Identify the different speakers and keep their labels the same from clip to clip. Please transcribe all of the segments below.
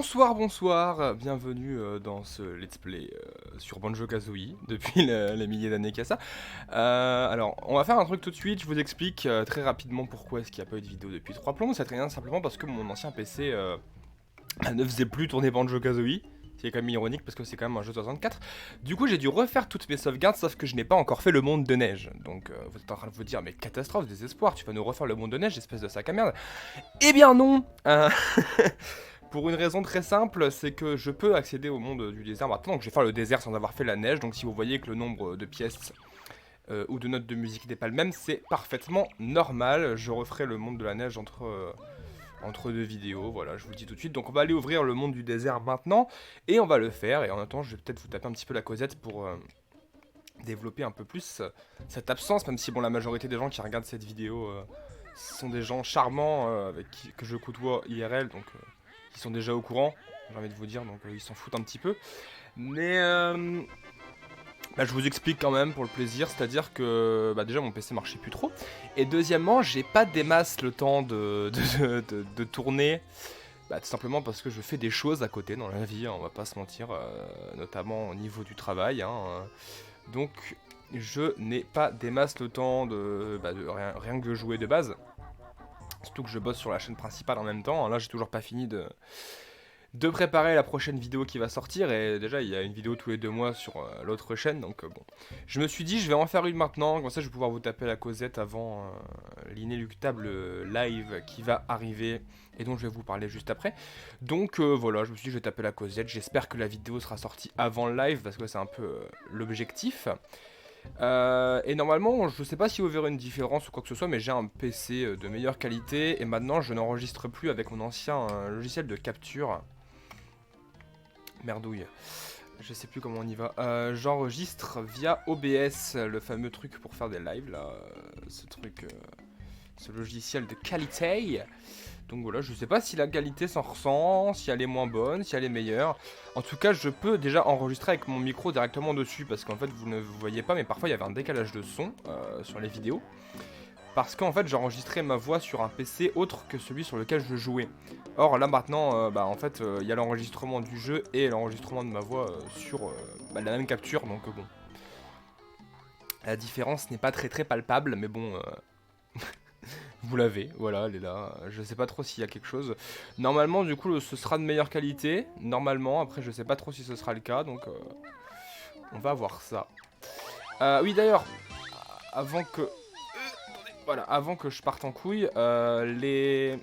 Speaker 1: Bonsoir, bonsoir, bienvenue dans ce let's play sur Banjo-Kazooie, depuis les milliers d'années qu'il y a ça. Alors, on va faire un truc tout de suite, je vous explique très rapidement pourquoi est-ce qu'il n'y a pas eu de vidéo depuis 3 plombs. C'est très bien simplement parce que mon ancien PC ne faisait plus tourner Banjo-Kazooie. C'est quand même ironique parce que c'est quand même un jeu 64. Du coup, j'ai dû refaire toutes mes sauvegardes, sauf que je n'ai pas encore fait le monde de neige. Donc, vous êtes en train de vous dire, mais catastrophe, désespoir, tu vas nous refaire le monde de neige, espèce de sac à merde. Eh bien non Pour une raison très simple, c'est que je peux accéder au monde du désert maintenant, donc je vais faire le désert sans avoir fait la neige, donc si vous voyez que le nombre de pièces ou de notes de musique n'est pas le même, c'est parfaitement normal, je referai le monde de la neige entre deux vidéos, voilà, je vous le dis tout de suite. Donc on va aller ouvrir le monde du désert maintenant, et on va le faire, et en attendant je vais peut-être vous taper un petit peu la causette pour développer un peu plus cette absence, même si bon la majorité des gens qui regardent cette vidéo sont des gens charmants que je côtoie IRL, donc qui sont déjà au courant, j'ai envie de vous dire, donc ils s'en foutent un petit peu. Mais je vous explique quand même pour le plaisir, c'est-à-dire que déjà mon PC marchait plus trop, et deuxièmement j'ai pas des masses le temps de tourner, tout simplement parce que je fais des choses à côté dans la vie, hein, on va pas se mentir, notamment au niveau du travail, hein, donc je n'ai pas des masses le temps de rien que de jouer de base. Surtout que je bosse sur la chaîne principale en même temps. Là, j'ai toujours pas fini de préparer la prochaine vidéo qui va sortir. Et déjà, il y a une vidéo tous les 2 mois sur l'autre chaîne. Donc, bon. Je me suis dit, je vais en faire une maintenant. Comme ça, je vais pouvoir vous taper la causette avant l'inéluctable live qui va arriver. Et dont je vais vous parler juste après. Donc, voilà, je me suis dit, je vais taper la causette. J'espère que la vidéo sera sortie avant le live. Parce que c'est un peu l'objectif. Et normalement, je sais pas si vous verrez une différence ou quoi que ce soit, mais j'ai un PC de meilleure qualité et maintenant je n'enregistre plus avec mon ancien logiciel de capture. Merdouille, je sais plus comment on y va. J'enregistre via OBS, le fameux truc pour faire des lives là, ce logiciel de qualité. Donc voilà, je sais pas si la qualité s'en ressent, si elle est moins bonne, si elle est meilleure. En tout cas, je peux déjà enregistrer avec mon micro directement dessus, parce qu'en fait, vous ne voyez pas, mais parfois il y avait un décalage de son sur les vidéos. Parce qu'en fait, j'enregistrais ma voix sur un PC autre que celui sur lequel je jouais. Or là maintenant, en fait, il y a l'enregistrement du jeu et l'enregistrement de ma voix sur la même capture, donc bon. La différence n'est pas très palpable, mais bon... Vous l'avez, voilà, elle est là. Je sais pas trop s'il y a quelque chose. Normalement, du coup, ce sera de meilleure qualité. Normalement, après, je sais pas trop si ce sera le cas, donc on va voir ça. Oui, d'ailleurs, avant que... Voilà, avant que je parte en couille, les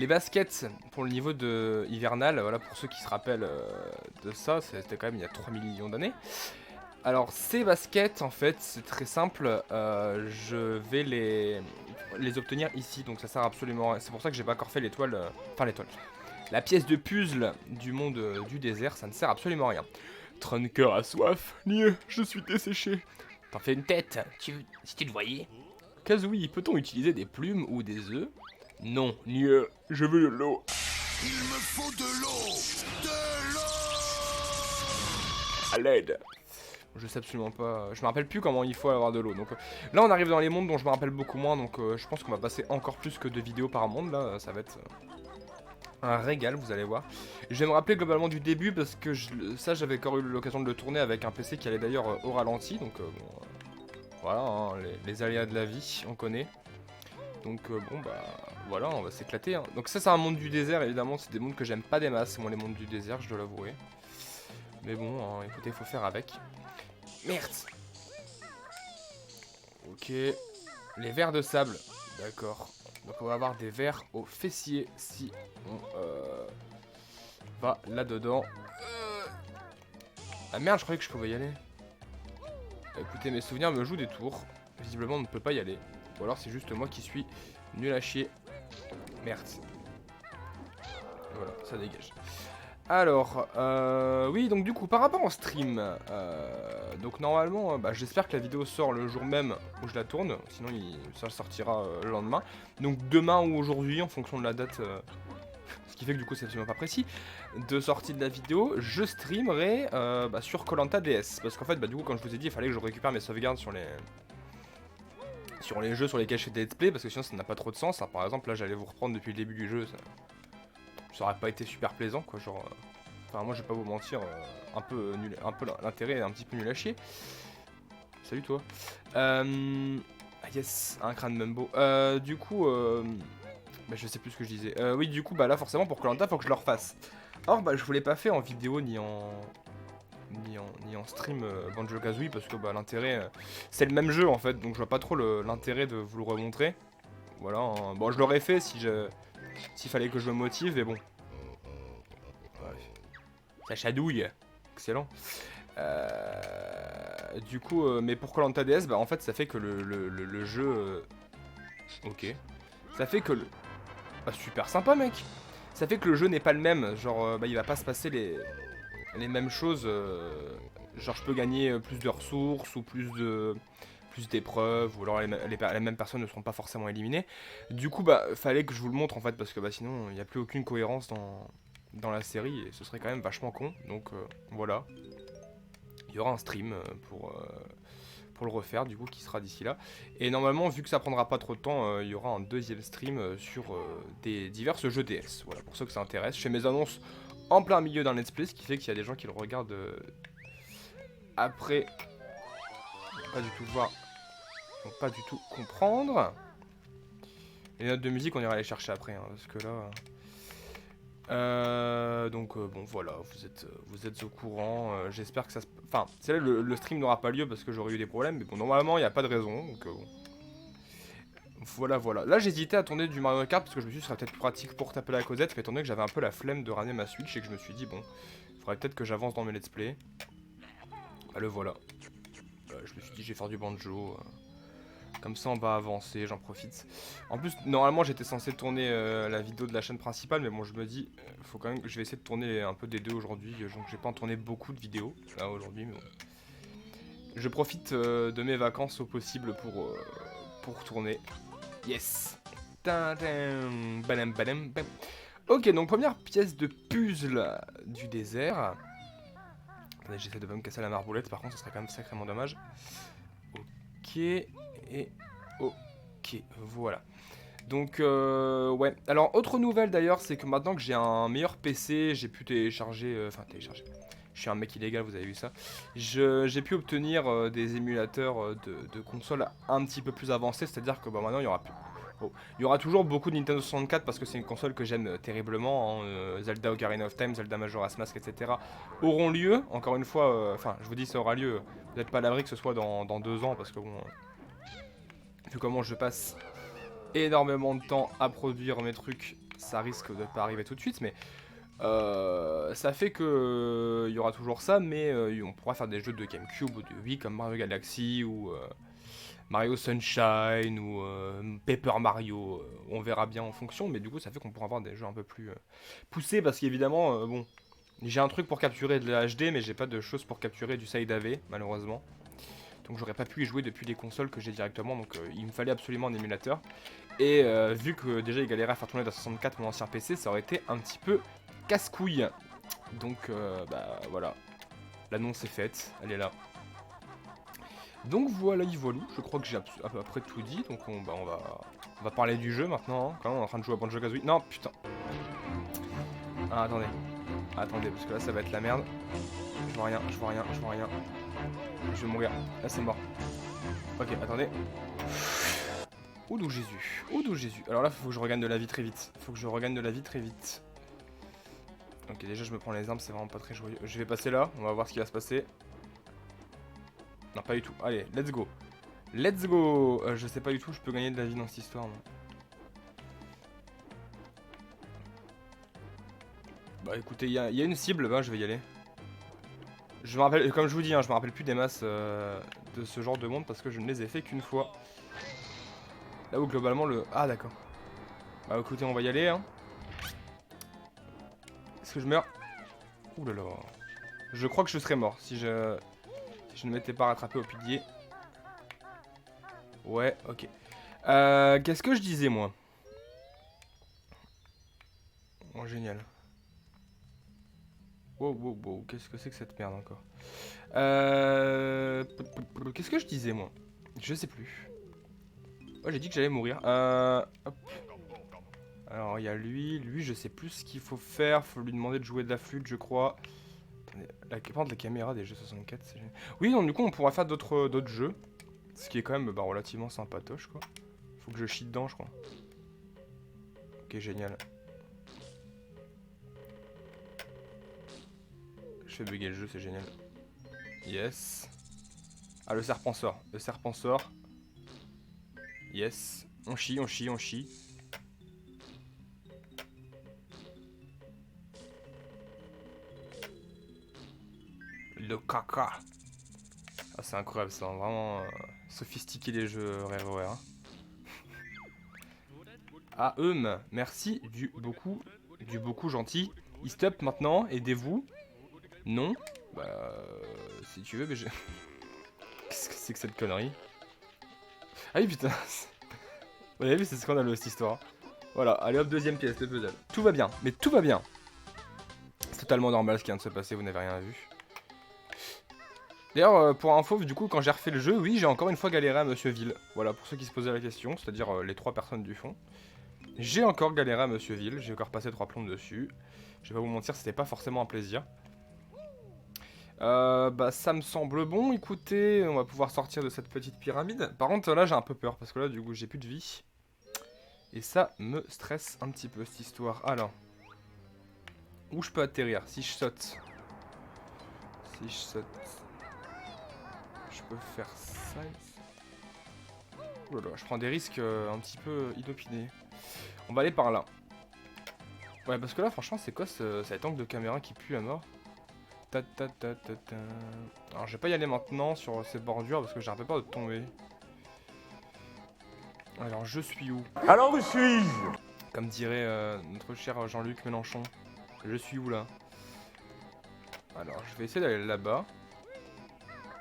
Speaker 1: baskets pour le niveau de hivernal, voilà, pour ceux qui se rappellent de ça, c'était quand même il y a 3 millions d'années. Alors ces baskets en fait c'est très simple, je vais les obtenir ici, donc ça sert absolument à rien. C'est pour ça que j'ai pas encore fait l'étoile, la pièce de puzzle du monde du désert, ça ne sert absolument à rien. Trunker a soif, niais, je suis desséché. T'en fais une tête, si tu le voyais. Kazooie, peut-on utiliser des plumes ou des œufs? Non, niais, je veux de l'eau.
Speaker 2: Il me faut de l'eau. De l'eau.
Speaker 1: À l'aide. Je sais absolument pas, je me rappelle plus comment il faut avoir de l'eau. Donc là on arrive dans les mondes dont je me rappelle beaucoup moins, donc je pense qu'on va passer encore plus que 2 vidéos par monde. Là ça va être un régal, vous allez voir. Je vais me rappeler globalement du début parce que ça j'avais encore eu l'occasion de le tourner avec un PC qui allait d'ailleurs au ralenti. Donc bon, voilà, hein, les aléas de la vie, on connaît. Donc bon voilà, on va s'éclater, hein. Donc ça c'est un monde du désert, évidemment c'est des mondes que j'aime pas des masses, moi les mondes du désert, je dois l'avouer. Mais bon, hein, écoutez, il faut faire avec. Merde. Ok. Les vers de sable. D'accord. Donc on va avoir des vers aux fessiers si on va là-dedans. Ah merde, je croyais que je pouvais y aller. Écoutez, mes souvenirs me jouent des tours. Visiblement, on ne peut pas y aller. Ou alors c'est juste moi qui suis nul à chier. Merde. Voilà, ça dégage. Alors, oui, donc du coup, par rapport au stream, donc normalement, j'espère que la vidéo sort le jour même où je la tourne, sinon ça sortira le lendemain. Donc demain ou aujourd'hui, en fonction de la date, ce qui fait que du coup c'est absolument pas précis, de sortie de la vidéo, je streamerai sur koh DS. Parce qu'en fait, du coup, comme je vous ai dit, il fallait que je récupère mes sauvegardes sur les jeux sur lesquels je fais des let's play, parce que sinon ça n'a pas trop de sens. Alors, par exemple, là j'allais vous reprendre depuis le début du jeu, ça aurait pas été super plaisant quoi, genre... Enfin moi je vais pas vous mentir, un peu nul, un peu l'intérêt est un petit peu nul à chier. Salut toi. Ah yes, un crâne Mumbo. Du coup, bah, je sais plus ce que je disais. Oui du coup bah là forcément pour Koh-Lanta faut que je le refasse. Or bah je vous l'ai pas fait en vidéo ni en stream Banjo-Kazooie parce que bah l'intérêt c'est le même jeu en fait, donc je vois pas trop l'intérêt de vous le remontrer. Voilà, hein. Bon je l'aurais fait si s'il fallait que je me motive, mais bon. Ouais. Ça chadouille. Excellent. Du coup, mais pour Koh-Lanta DS, bah en fait ça fait que le jeu... ok. Ça fait que le... Ah, super sympa mec. Ça fait que le jeu n'est pas le même, genre bah il va pas se passer les mêmes choses. Genre je peux gagner plus de ressources ou plus d'épreuves, ou alors les mêmes personnes ne seront pas forcément éliminées. Du coup bah fallait que je vous le montre en fait, parce que bah sinon il n'y a plus aucune cohérence dans la série et ce serait quand même vachement con. Donc voilà. Il y aura un stream pour le refaire du coup qui sera d'ici là. Et normalement vu que ça prendra pas trop de temps, il y aura un deuxième stream sur des divers jeux DS. Voilà, pour ceux que ça intéresse. Je fais mes annonces en plein milieu d'un let's play, ce qui fait qu'il y a des gens qui le regardent après. Pas du tout voir. Ils vont pas du tout comprendre. Les notes de musique on ira les chercher après hein, parce que là... donc bon voilà, vous êtes au courant, j'espère que ça se... Enfin, c'est là le stream n'aura pas lieu parce que j'aurais eu des problèmes, mais bon normalement il n'y a pas de raison, donc bon. Voilà. Là j'hésitais à tourner du Mario Kart parce que je me suis dit ce serait peut-être plus pratique pour taper la causette, mais étant donné que j'avais un peu la flemme de ramener ma Switch et que je me suis dit bon, il faudrait peut-être que j'avance dans mes let's play. Bah le voilà. Je me suis dit je vais faire du banjo. Comme ça on va avancer, j'en profite. En plus normalement j'étais censé tourner la vidéo de la chaîne principale, mais bon je me dis faut quand même que je vais essayer de tourner un peu des deux aujourd'hui, donc j'ai pas en tourné beaucoup de vidéos là aujourd'hui, mais bon. Je profite de mes vacances au possible pour tourner. Yes. Badam, badam, bam. Ok, donc première pièce de puzzle du désert. Attendez, j'essaie de pas me casser la marboulette, par contre ça serait quand même sacrément dommage. Ok, et ok, voilà. Donc ouais, alors autre nouvelle d'ailleurs, c'est que maintenant que j'ai un meilleur PC, j'ai pu télécharger, je suis un mec illégal, vous avez vu ça. J'ai pu obtenir des émulateurs de consoles un petit peu plus avancés, c'est-à-dire que bah, maintenant il y aura plus... Oh, il y aura toujours beaucoup de Nintendo 64 parce que c'est une console que j'aime terriblement, hein. Zelda Ocarina of Time, Zelda Majora's Mask, etc. auront lieu, encore une fois, enfin je vous dis ça aura lieu, vous n'êtes pas à l'abri que ce soit dans 2 ans parce que bon... vu comment je passe énormément de temps à produire mes trucs, ça risque de pas arriver tout de suite, mais ça fait que il y aura toujours ça, mais on pourra faire des jeux de GameCube ou de Wii comme Mario Galaxy ou Mario Sunshine ou Paper Mario, on verra bien en fonction, mais du coup ça fait qu'on pourra avoir des jeux un peu plus poussés, parce qu'évidemment, bon, j'ai un truc pour capturer de la HD, mais j'ai pas de choses pour capturer du side AV, malheureusement. Donc j'aurais pas pu y jouer depuis les consoles que j'ai directement, donc il me fallait absolument un émulateur. Et vu que déjà il galérait à faire tourner dans 64 mon ancien PC, ça aurait été un petit peu casse-couille. Donc bah voilà, l'annonce est faite, elle est là. Donc voilà, je crois que j'ai à peu près tout dit, donc on va parler du jeu maintenant, hein. Quand même on est en train de jouer à Banjo-Kazooie. Non, putain. Ah, attendez, parce que là ça va être la merde. Je vois rien. Je vais mourir, là c'est mort. Ok, attendez. Oudou Jésus. Alors là, faut que je regagne de la vie très vite. Ok, déjà je me prends les armes, c'est vraiment pas très joyeux. Je vais passer là, on va voir ce qui va se passer. Non, pas du tout. Allez, let's go. Je sais pas du tout, je peux gagner de la vie dans cette histoire. Non. Bah écoutez, il y a une cible, bah je vais y aller. Je me rappelle, comme je vous dis, hein, je me rappelle plus des masses de ce genre de monde parce que je ne les ai fait qu'une fois. Là où globalement le... Ah d'accord. Bah écoutez, on va y aller, hein. Est-ce que je meurs? Ouh là là. Je crois que je serais mort si je ne m'étais pas rattrapé au pilier. Ouais, ok. Qu'est-ce que je disais, moi? Oh, génial. Wow. Qu'est-ce que c'est que cette merde encore? Qu'est-ce que je disais, moi? Je sais plus. Ouais, j'ai dit que j'allais mourir. Hop. Alors il y a lui je sais plus ce qu'il faut faire, faut lui demander de jouer de la flûte je crois. Attendez, par contre la caméra des jeux 64 c'est génial. Oui donc du coup on pourra faire d'autres jeux, ce qui est quand même bah, relativement sympatoche quoi. Faut que je chie dedans je crois. Ok génial. Je fais bugger le jeu c'est génial. Yes. Ah le serpent sort, le serpent sort. Yes. On chie, on chie, on chie. Le caca. Ah c'est incroyable ça, vraiment sophistiqué les jeux RareWare. Hein. Ah merci du beaucoup gentil. Il stop maintenant, aidez-vous. Non. Bah si tu veux mais je... Qu'est-ce que c'est que cette connerie? Ah oui putain. Vous avez vu c'est scandaleux cette histoire. Voilà, allez hop deuxième pièce, le puzzle. Tout va bien, mais tout va bien. C'est totalement normal ce qui vient de se passer, vous n'avez rien vu. D'ailleurs, pour info, du coup, quand j'ai refait le jeu, oui, j'ai encore une fois galéré à Monsieur Ville. Voilà, pour ceux qui se posaient la question, c'est-à-dire les 3 personnes du fond. J'ai encore galéré à Monsieur Ville, j'ai encore passé 3 plombes dessus. Je vais pas vous mentir, c'était pas forcément un plaisir. Bah, ça me semble bon, écoutez, on va pouvoir sortir de cette petite pyramide. Par contre, là, j'ai un peu peur, parce que là, du coup, j'ai plus de vie. Et ça me stresse un petit peu, cette histoire. Alors, où je peux atterrir? Si je saute. Si je saute... Je peux faire ça. Oh là là, je prends des risques un petit peu inopinés. On va aller par là. Ouais, parce que là, franchement, c'est quoi cet angle de caméra qui pue à mort? Ta ta ta ta ta. Alors, je vais pas y aller maintenant sur ces bordures parce que j'ai un peu peur de tomber. Alors, je suis où?
Speaker 3: Alors où suis-je?
Speaker 1: Comme dirait notre cher Jean-Luc Mélenchon. Je suis où là? Alors, je vais essayer d'aller là-bas.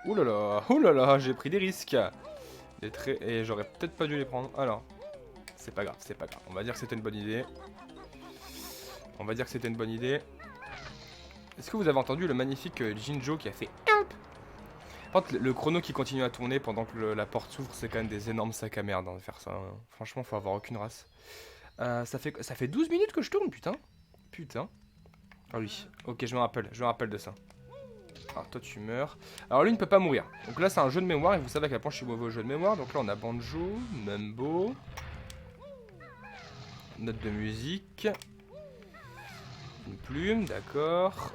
Speaker 1: Ouh là là, j'ai pris des risques. Et j'aurais peut-être pas dû les prendre. Alors, c'est pas grave, c'est pas grave. On va dire que c'était une bonne idée. On va dire que c'était une bonne idée. Est-ce que vous avez entendu le magnifique Jinjo qui a fait help? Par contre, le chrono qui continue à tourner pendant que la porte s'ouvre, c'est quand même des énormes sacs à merde hein, de faire ça. Hein. Franchement, faut avoir aucune race. Ça fait 12 minutes que je tourne, putain. Putain. Ah oui, ok, je me rappelle de ça. Alors toi tu meurs. Alors lui ne peut pas mourir. Donc là c'est un jeu de mémoire et vous savez à quel point je suis mauvais au jeu de mémoire. Donc là on a banjo, mumbo, note de musique, une plume, d'accord.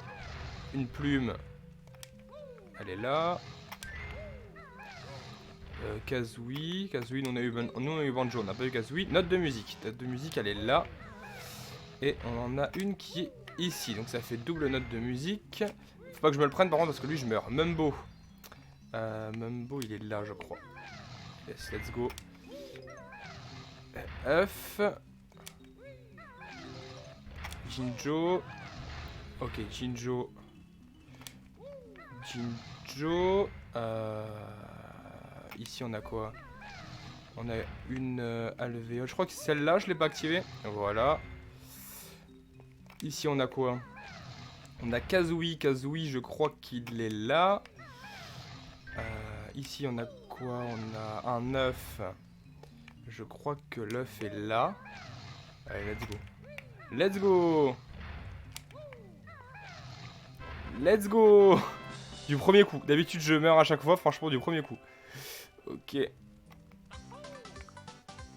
Speaker 1: Une plume, elle est là. Kazooie, nous on a eu banjo, on n'a pas eu Kazooie. Note de musique elle est là. Et on en a une qui est ici. Donc ça fait double note de musique. Faut pas que je me le prenne par contre parce que lui je meurs. Mumbo. Mumbo il est là je crois. Yes, let's go. F. Jinjo. Ok, Jinjo. Ici on a quoi? On a une alvéole. Je crois que celle-là je l'ai pas activée. Voilà. Ici on a quoi? On a Kazooie, je crois qu'il est là. Ici on a quoi? On a un œuf. Je crois que l'œuf est là. Allez, let's go. Let's go. Let's go. Du premier coup. D'habitude je meurs à chaque fois, franchement du premier coup. Ok.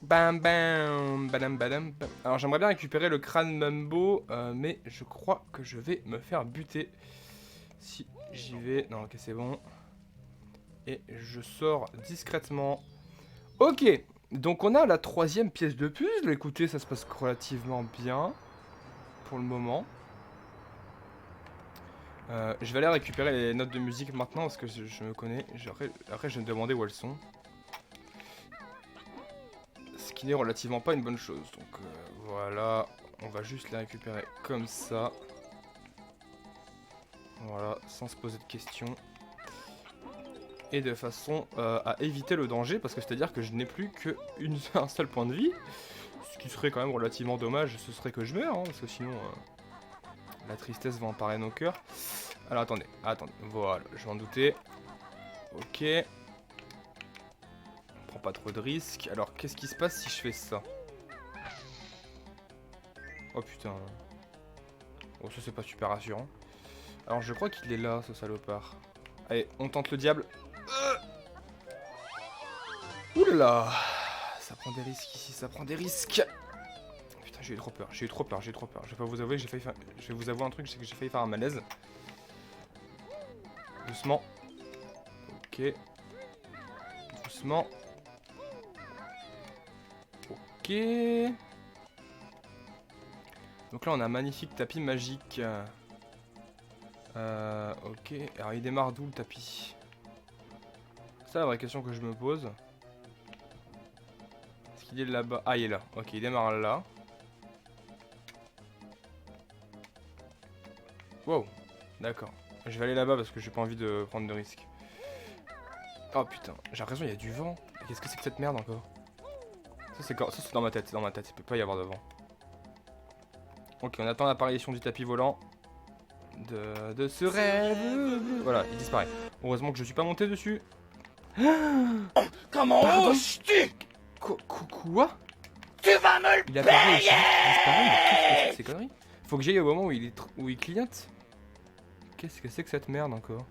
Speaker 1: Bam bam, badam badam bam. Alors j'aimerais bien récupérer le crâne Mumbo, mais je crois que je vais me faire buter. Si j'y vais, non ok c'est bon. Et je sors discrètement. Ok, donc on a la 3e pièce de puzzle. Écoutez, ça se passe relativement bien pour le moment. Je vais aller récupérer les notes de musique maintenant parce que je me connais. Après je vais me demander où elles sont. Ce qui n'est relativement pas une bonne chose. Donc voilà, on va juste les récupérer comme ça. Voilà, sans se poser de questions. Et de façon à éviter le danger, parce que c'est-à-dire que je n'ai plus qu'un seul point de vie. Ce qui serait quand même relativement dommage, ce serait que je meure, hein, parce que sinon la tristesse va emparer nos cœurs. Alors attendez, voilà, je m'en doutais. Ok. On prend pas trop de risques. Alors qu'est-ce qui se passe si je fais ça? Oh putain. Oh ça c'est pas super rassurant. Alors je crois qu'il est là ce salopard. Allez, on tente le diable. Ouh là là. Ça prend des risques ici, ça prend des risques. Putain j'ai eu trop peur, j'ai eu trop peur. Je vais pas vous avouer, je vais vous avouer un truc, c'est que j'ai failli faire un malaise. Doucement. Ok. Doucement. Ok. Donc là on a un magnifique tapis magique. Ok. Alors il démarre d'où le tapis? C'est la vraie question que je me pose. Est-ce qu'il est là-bas? Ah il est là. Ok, il démarre là. Wow. D'accord. Je vais aller là-bas parce que j'ai pas envie de prendre de risques. Oh putain, j'ai l'impression qu'il y a du vent. Qu'est-ce que c'est que cette merde encore? Ça c'est dans ma tête, il peut pas y avoir de vent. Ok, on attend l'apparition du tapis volant. De ce rêve. Voilà, il disparaît. Heureusement que je suis pas monté dessus.
Speaker 2: Comment oses-tu?
Speaker 1: Quoi?
Speaker 2: Tu vas me le
Speaker 1: Il apparaît
Speaker 2: payer.
Speaker 1: ici, il disparaît, mais qu'est-ce que c'est que ces conneries? Faut que j'aille au moment où il clignote. Qu'est-ce que c'est que cette merde encore?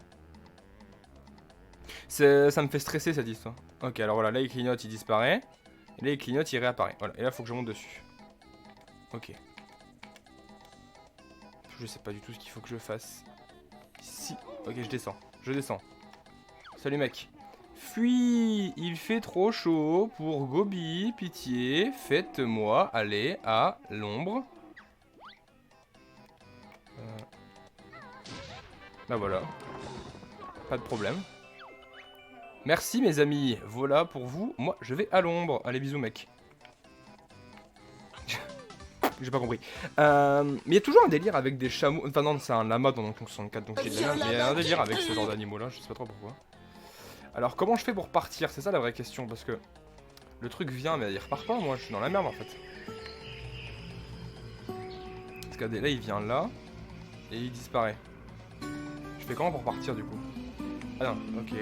Speaker 1: Ça me fait stresser cette histoire. Ok, alors voilà, là il clignote, il disparaît. Et là il clignote, il réapparaît. Voilà, et là faut que je monte dessus. Ok. Je sais pas du tout ce qu'il faut que je fasse. Ici. Ok, je descends. Je descends. Salut mec. Fuis. Il fait trop chaud pour Gobi. Pitié. Faites-moi aller à l'ombre. Bah voilà. Pas de problème. Merci mes amis. Voilà pour vous. Moi, je vais à l'ombre. Allez, bisous mec. J'ai pas compris. Mais il y a toujours un délire avec des chameaux. Enfin non, c'est un lama dans Donkey Kong 64, donc j'ai de la merde. Mais il y a un délire avec ce genre d'animaux là, je sais pas trop pourquoi. Alors comment je fais pour partir? C'est ça la vraie question, parce que le truc vient mais il repart pas, moi je suis dans la merde en fait. Parce que là il vient là, et il disparaît. Je fais comment pour partir du coup? Ah non, ok.